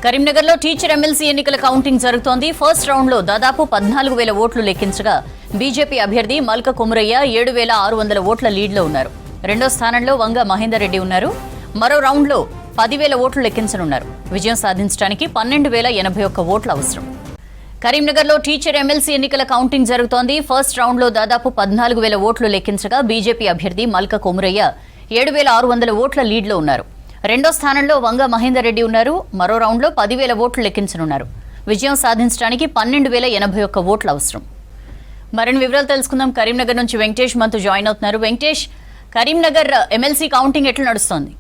కరీంనగర్లో teacher MLC ఎన్నికల counting జరుగుతోంది. ఫస్ట్ రౌండ్లో దాదాపు 14,000 ఓట్లు లెక్కించగా బీజేపీ అభ్యర్థి మల్క కుమరయ్య 7,600 ఓట్ల లీడ్లో ఉన్నారు. రెండో స్థానంలో వంగ మహేందర్ రెడ్డి ఉన్నారు. మరో రౌండ్లో 10,000 ఓట్లు లెక్కించనున్నారు. విజయం సాధించడానికి 12,081 ఓట్లు అవసరం. కరీంనగర్లో టీచర్ ఎమ్మెల్సీ ఎన్నికల కౌంటింగ్ జరుగుతోంది. ఫస్ట్ రౌండ్లో దాదాపు 14,000 ఓట్లు లెక్కించగా బీజేపీ అభ్యర్థి మల్క కుమరయ్య 7,600 ఓట్ల లీడ్లో ఉన్నారు. రెండో స్థానంలో వంగ మహేందర్ రెడ్డి ఉన్నారు. మరో రౌండ్లో 10,000 ఓట్లు లెక్కించనున్నారు. విజయం సాధించడానికి 12,081 ఓట్లు అవసరం. మరిన్ని వివరాలు తెలుసుకుందాం. కరీంనగర్ నుంచి వెంకటేష్ మనతో జాయిన్ అవుతున్నారు. వెంకటేష్, కరీంనగర్ ఎమ్మెల్సీ కౌంటింగ్ ఎట్లా నడుస్తోంది?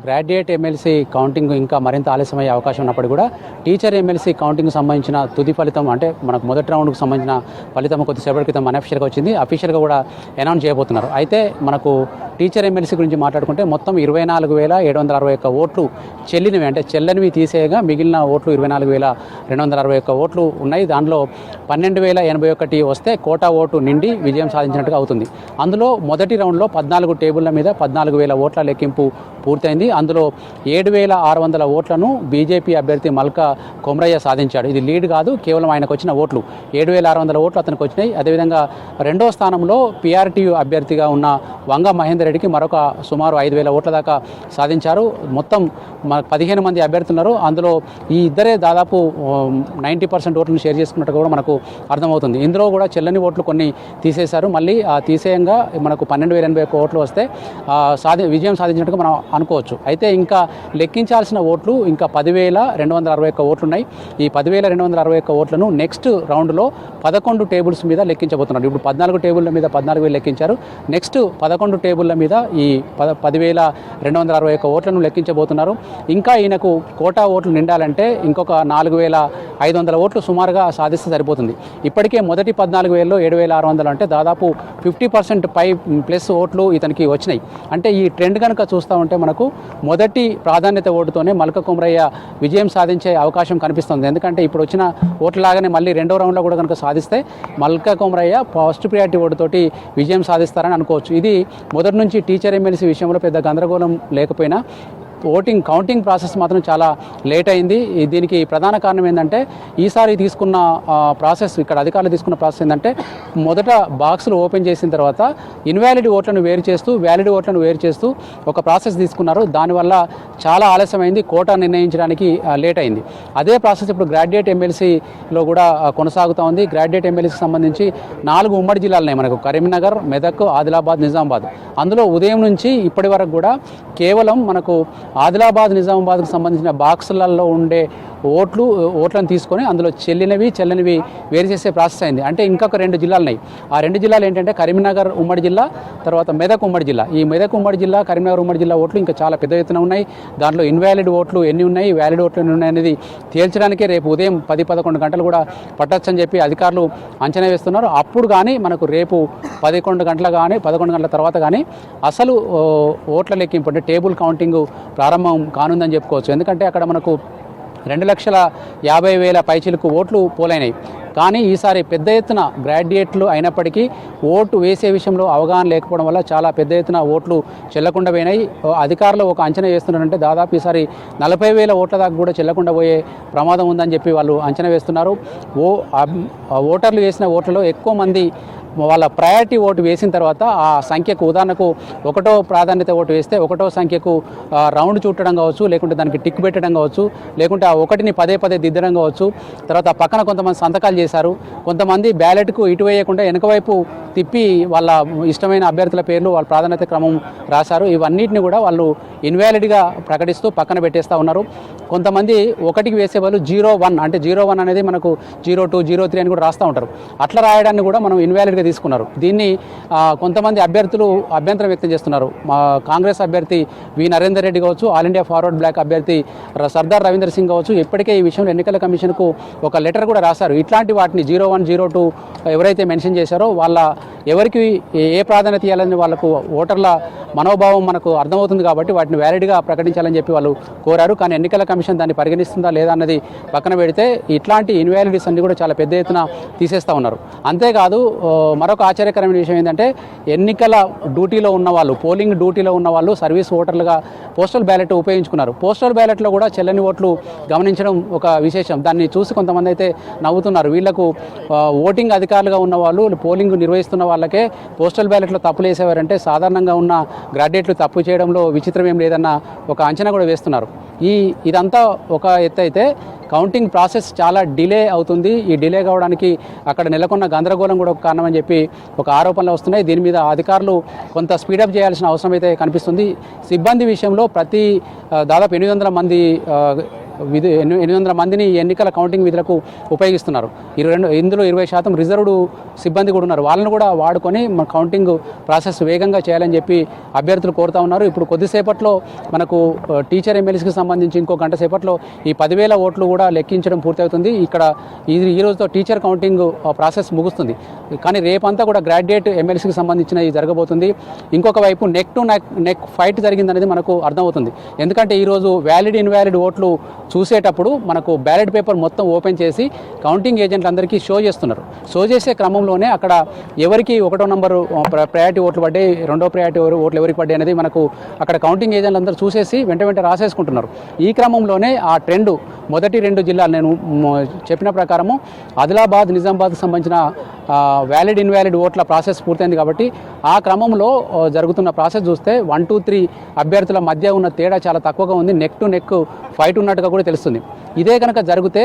గ్రాడ్యుయేట్ ఎమ్మెల్సీ కౌంటింగ్ ఇంకా మరింత ఆలస్యమయ్యే అవకాశం ఉన్నప్పుడు కూడా టీచర్ ఎమ్మెల్సీ కౌంటింగ్ సంబంధించిన తుది ఫలితం అంటే మనకు మొదటి రౌండ్కు సంబంధించిన ఫలితం కొద్దిసేపటి క్రితం అన్అఫీషియల్గా వచ్చింది. అఫీషియల్గా కూడా అనౌన్స్ చేయబోతున్నారు. అయితే మనకు టీచర్ ఎమ్మెల్సీ గురించి మాట్లాడుకుంటే మొత్తం 24,761 ఓట్లు చెల్లినవి, అంటే చెల్లనివి తీసేయగా మిగిలిన ఓట్లు 24,261 ఓట్లు ఉన్నాయి. దానిలో 12,081 వస్తే కోటా ఓటు నిండి విజయం సాధించినట్టుగా అవుతుంది. అందులో మొదటి రౌండ్లో 14 టేబుళ్ల మీద 14,000 ఓట్ల లెక్కింపు పూర్తయింది. అందులో 7,600 ఓట్లను బీజేపీ అభ్యర్థి మల్క కుమరయ్య సాధించాడు. ఇది లీడ్ కాదు, కేవలం ఆయనకు వచ్చిన ఓట్లు 7,600 ఓట్లు అతనికి వచ్చినాయి. అదేవిధంగా రెండో స్థానంలో పీఆర్టీయూ అభ్యర్థిగా ఉన్న వంగ మహేందర్ రెడ్డికి మరొక సుమారు 5,000 ఓట్ల దాకా సాధించారు. మొత్తం 15 మంది అభ్యర్థులున్నారు. అందులో ఈ ఇద్దరే దాదాపు 90% ఓట్లను షేర్ చేసుకున్నట్టు కూడా మనకు అర్థమవుతుంది. ఇందులో కూడా చెల్లని ఓట్లు కొన్ని తీసేశారు. మళ్ళీ ఆ తీసేయంగా మనకు 12,081 ఓట్లు వస్తే విజయం సాధించినట్టుగా మనం అనుకోవచ్చు. అయితే ఇంకా లెక్కించాల్సిన ఓట్లు ఇంకా 10,261 ఓట్లు ఉన్నాయి. ఈ 10,261 ఓట్లను నెక్స్ట్ రౌండ్లో 11 టేబుల్స్ మీద లెక్కించబోతున్నారు. ఇప్పుడు 14 టేబుల్ల మీద 14,000 లెక్కించారు. నెక్స్ట్ 11 టేబుల్ల మీద ఈ 10,261 ఓట్లను లెక్కించబోతున్నారు. ఇంకా ఈయనకు కోటా ఓట్లు నిండాలంటే ఇంకొక 4,500 ఓట్లు సుమారుగా సాధిస్తే సరిపోతుంది. ఇప్పటికే మొదటి 14,000లో 7,600 అంటే దాదాపు 50% పై ప్లస్ ఓట్లు ఇతనికి వచ్చినాయి. అంటే ఈ ట్రెండ్ కనుక చూస్తూ ఉంటే మనకు మొదటి ప్రాధాన్యత ఓటుతోనే మల్క కుమరయ్య విజయం సాధించే అవకాశం కనిపిస్తుంది. ఎందుకంటే ఇప్పుడు వచ్చిన ఓట్లలాగానే మళ్ళీ రెండో రౌండ్లో కూడా కనుక సాధిస్తే మల్క కుమరయ్య ఫస్ట్ ప్రియారిటీ ఓటుతోటి విజయం సాధిస్తారని అనుకోవచ్చు. ఇది మొదటి నుంచి టీచర్ ఎమ్మెల్సీ విషయంలో పెద్ద గందరగోళం లేకపోయినా కౌంటింగ్ ప్రాసెస్ మాత్రం చాలా లేట్ అయింది. దీనికి ప్రధాన కారణం ఏంటంటే ఈసారి తీసుకున్న ప్రాసెస్, ఇక్కడ అధికారులు తీసుకున్న ప్రాసెస్ ఏంటంటే మొదట బాక్సులు ఓపెన్ చేసిన తర్వాత ఇన్వాలిడ్ ఓట్లను వేరు చేస్తూ వ్యాలిడ్ ఓట్లను వేరు చేస్తూ ఒక ప్రాసెస్ తీసుకున్నారు. దానివల్ల చాలా ఆలస్యమైంది, కోటా నిర్ణయించడానికి లేట్ అయింది. అదే ప్రాసెస్ ఇప్పుడు గ్రాడ్యుయేట్ ఎమ్మెల్సీలో కూడా కొనసాగుతూ ఉంది. గ్రాడ్యుయేట్ ఎమ్మెల్సీకి సంబంధించి 4 ఉమ్మడి జిల్లాలు ఉన్నాయి మనకు: కరీంనగర్, మెదక్, ఆదిలాబాద్, నిజామాబాద్. అందులో ఉదయం నుంచి ఇప్పటి వరకు కూడా కేవలం మనకు ఆదిలాబాద్, నిజామాబాద్కు సంబంధించిన బాక్సులలో ఉండే ఓట్లను తీసుకొని అందులో చెల్లనివి వేరు చేసే ప్రాసెస్ అయింది. అంటే ఇంకొక 2 జిల్లాలు ఉన్నాయి. ఆ 2 జిల్లాలు ఏంటంటే కరీంనగర్ ఉమ్మడి జిల్లా, తర్వాత మెదక్ ఉమ్మడి జిల్లా. ఈ మెదక్ ఉమ్మడి జిల్లా, కరీంనగర్ ఉమ్మడి జిల్లా ఓట్లు ఇంకా చాలా పెద్ద ఎత్తున ఉన్నాయి. దాంట్లో ఇన్వాలిడ్ ఓట్లు ఎన్ని ఉన్నాయి, వ్యాలిడ్ ఓట్లు ఎన్ని ఉన్నాయి అనేది తేల్చడానికే రేపు ఉదయం 10-11 గంటలు కూడా పట్టొచ్చని చెప్పి అధికారులు అంచనా వేస్తున్నారు. అప్పుడు కానీ మనకు రేపు 11 గంటల కానీ 11 గంటల తర్వాత కానీ అసలు ఓట్ల లెక్కింపు అంటే టేబుల్ కౌంటింగ్ ప్రారంభం కానుందని చెప్పుకోవచ్చు. ఎందుకంటే అక్కడ మనకు 2,50,000 పైచిలకు ఓట్లు పోలైనాయి. కానీ ఈసారి పెద్ద ఎత్తున గ్రాడ్యుయేట్లు అయినప్పటికీ ఓటు వేసే విషయంలో అవగాహన లేకపోవడం వల్ల చాలా పెద్ద ఎత్తున ఓట్లు చెల్లకుండా పోయినాయి. అధికారులు ఒక అంచనా వేస్తున్నారంటే దాదాపు ఈసారి 40,000 ఓట్ల దాకా కూడా చెల్లకుండా పోయే ప్రమాదం ఉందని చెప్పి వాళ్ళు అంచనా వేస్తున్నారు. ఓటర్లు వేసిన ఓట్లలో ఎక్కువ మంది వాళ్ళ ప్రయారిటీ ఓటు వేసిన తర్వాత ఆ సంఖ్యకు, ఉదాహరణకు 1వ ప్రాధాన్యత ఓటు వేస్తే 1వ సంఖ్యకు రౌండ్ చుట్టడం కావచ్చు, లేకుంటే దానికి టిక్ పెట్టడం కావచ్చు, లేకుంటే ఆ 1ని పదే దిద్దడం కావచ్చు. తర్వాత పక్కన కొంతమంది సంతకాలు చేశారు. కొంతమంది బ్యాలెట్కు ఇటు వేయకుండా వెనక వైపు తిప్పి వాళ్ళ ఇష్టమైన అభ్యర్థుల పేర్లు వాళ్ళ ప్రాధాన్యత క్రమం రాశారు. ఇవన్నిటిని కూడా వాళ్ళు ఇన్వాలిడ్గా ప్రకటిస్తూ పక్కన పెట్టేస్తూ ఉన్నారు. కొంతమంది 1కి వేసే వాళ్ళు 01 అంటే 01 అనేది మనకు 02, 03 అని కూడా రాస్తూ ఉంటారు. అట్లా రాయడాన్ని కూడా మనం ఇన్వాలిడ్గా తీసుకున్నారు. దీన్ని కొంతమంది అభ్యర్థులు అభ్యంతరం వ్యక్తం చేస్తున్నారు. కాంగ్రెస్ అభ్యర్థి వి నరేందర్ రెడ్డి కావచ్చు, ఆల్ ఇండియా ఫార్వర్డ్ బ్లాక్ అభ్యర్థి సర్దార్ రవీందర్ సింగ్ కావచ్చు, ఇప్పటికే ఈ విషయంలో ఎన్నికల కమిషన్కు ఒక లెటర్ కూడా రాశారు. ఇట్లాంటి వాటిని 01, 02 ఎవరైతే మెన్షన్ చేశారో వాళ్ళ ఎవరికి ఏ ప్రాధాన్యత ఇవ్వాలని వాళ్ళకు ఓటర్ల మనోభావం మనకు అర్థమవుతుంది కాబట్టి వాటిని వ్యాలిడ్గా ప్రకటించాలని చెప్పి వాళ్ళు కోరారు. కానీ ఎన్నికల కమిషన్ దాన్ని పరిగణిస్తుందా లేదా అన్నది పక్కన పెడితే ఇట్లాంటి ఇన్వాలిడిటీస్ అన్ని కూడా చాలా పెద్ద ఎత్తున తీసేస్తూ ఉన్నారు. అంతేకాదు మరొక ఆశ్చర్యకరమైన విషయం ఏంటంటే ఎన్నికల డ్యూటీలో ఉన్న వాళ్ళు, పోలింగ్ డ్యూటీలో ఉన్న వాళ్ళు సర్వీస్ ఓటర్లుగా పోస్టల్ బ్యాలెట్ ఉపయోగించుకున్నారు. పోస్టల్ బ్యాలెట్లో కూడా చెల్లని ఓట్లు గమనించడం ఒక విశేషం. దాన్ని చూసి కొంతమంది అయితే నవ్వుతున్నారు. వీళ్లకు ఓటింగ్ అధికారులుగా ఉన్న వాళ్ళు, పోలింగ్ నిర్వహిస్తున్న వాళ్ళకే పోస్టల్ బ్యాలెట్లో తప్పులు వేసేవారంటే సాధారణంగా ఉన్న గ్రాడ్యుయేట్లు తప్పు చేయడంలో విచిత్రం ఏం లేదన్న ఒక అంచనా కూడా వేస్తున్నారు. ఇదంతా ఒక ఎత్తు అయితే కౌంటింగ్ ప్రాసెస్ చాలా డిలే అవుతుంది. ఈ డిలే కావడానికి అక్కడ నెలకొన్న గందరగోళం కూడా ఒక కారణమని చెప్పి ఒక ఆరోపణలు వస్తున్నాయి. దీని మీద అధికారులు కొంత స్పీడప్ చేయాల్సిన అవసరం అయితే కనిపిస్తుంది. సిబ్బంది విషయంలో దాదాపు 800 మంది 800 మందిని ఎన్నికల కౌంటింగ్ విధులకు ఉపయోగిస్తున్నారు. ఇందులో 20% రిజర్వ్డ్ సిబ్బంది కూడా ఉన్నారు. వాళ్ళని కూడా వాడుకొని మన కౌంటింగ్ ప్రాసెస్ వేగంగా చేయాలని చెప్పి అభ్యర్థులు కోరుతా ఉన్నారు. ఇప్పుడు కొద్దిసేపట్లో మనకు టీచర్ ఎమ్మెల్యేస్కి సంబంధించి ఇంకో గంట సేపట్లో ఈ 10,000 ఓట్లు కూడా లెక్కించడం పూర్తవుతుంది. ఇక్కడ ఈ రోజుతో టీచర్ కౌంటింగ్ ప్రాసెస్ ముగుస్తుంది. కానీ రేపంతా కూడా గ్రాడ్యుయేట్ ఎమ్మెల్యేస్కి సంబంధించిన ఇది జరగబోతుంది. ఇంకొక వైపు నెక్ టు నెక్ ఫైట్ జరిగిందనేది మనకు అర్థమవుతుంది. ఎందుకంటే ఈరోజు వ్యాలిడ్ ఇన్వాలిడ్ ఓట్లు చూసేటప్పుడు మనకు బ్యాలెట్ పేపర్ మొత్తం ఓపెన్ చేసి కౌంటింగ్ ఏజెంట్లందరికీ షో చేస్తున్నారు. షో చేసే క్రమంలోనే అక్కడ ఎవరికి 1వ నంబరు ప్రయారిటీ ఓట్లు పడ్డాయి, 2వ ప్రయారిటీ ఓట్లు ఎవరికి పడ్డాయి అనేది మనకు అక్కడ కౌంటింగ్ ఏజెంట్లు అందరూ చూసేసి వెంట రాసేసుకుంటున్నారు. ఈ క్రమంలోనే ఆ ట్రెండ్ మొదటి 2 జిల్లాలు నేను చెప్పిన ప్రకారము ఆదిలాబాద్, నిజామాబాద్కి సంబంధించిన వ్యాలిడ్ ఇన్వాలిడ్ ఓట్ల ప్రాసెస్ పూర్తయింది. కాబట్టి ఆ క్రమంలో జరుగుతున్న ప్రాసెస్ చూస్తే 1, 2, 3 అభ్యర్థుల మధ్య ఉన్న తేడా చాలా తక్కువగా ఉంది. నెక్ టు నెక్ ఫైట్ ఉన్నట్టుగా కూడా తెలుస్తుంది. ఇదే కనుక జరిగితే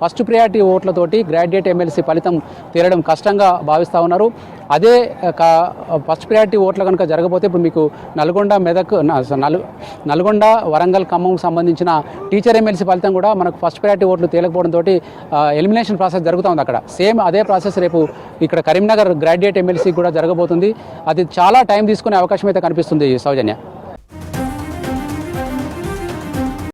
ఫస్ట్ ప్రియారిటీ ఓట్లతోటి గ్రాడ్యుయేట్ ఎమ్మెల్సీ ఫలితం తేలడం కష్టంగా భావిస్తూ ఉన్నారు. అదే ఫస్ట్ ప్రియారిటీ ఓట్లు కనుక జరగకపోతే ఇప్పుడు మీకు నల్గొండ, మెదక్, నల్గొండ, వరంగల్, ఖమ్మం సంబంధించిన టీచర్ ఎమ్మెల్సీ ఫలితం కూడా మనకు ఫస్ట్ ప్రియారిటీ ఓట్లు తేలకపోవడంతో ఎలిమినేషన్ ప్రాసెస్ జరుగుతూ ఉంది. అక్కడ సేమ్ అదే ప్రాసెస్ రేపు ఇక్కడ కరీంనగర్ గ్రాడ్యుయేట్ ఎమ్మెల్సీ కూడా జరగబోతుంది. అది చాలా టైం తీసుకునే అవకాశం అయితే కనిపిస్తుంది. సౌజన్య.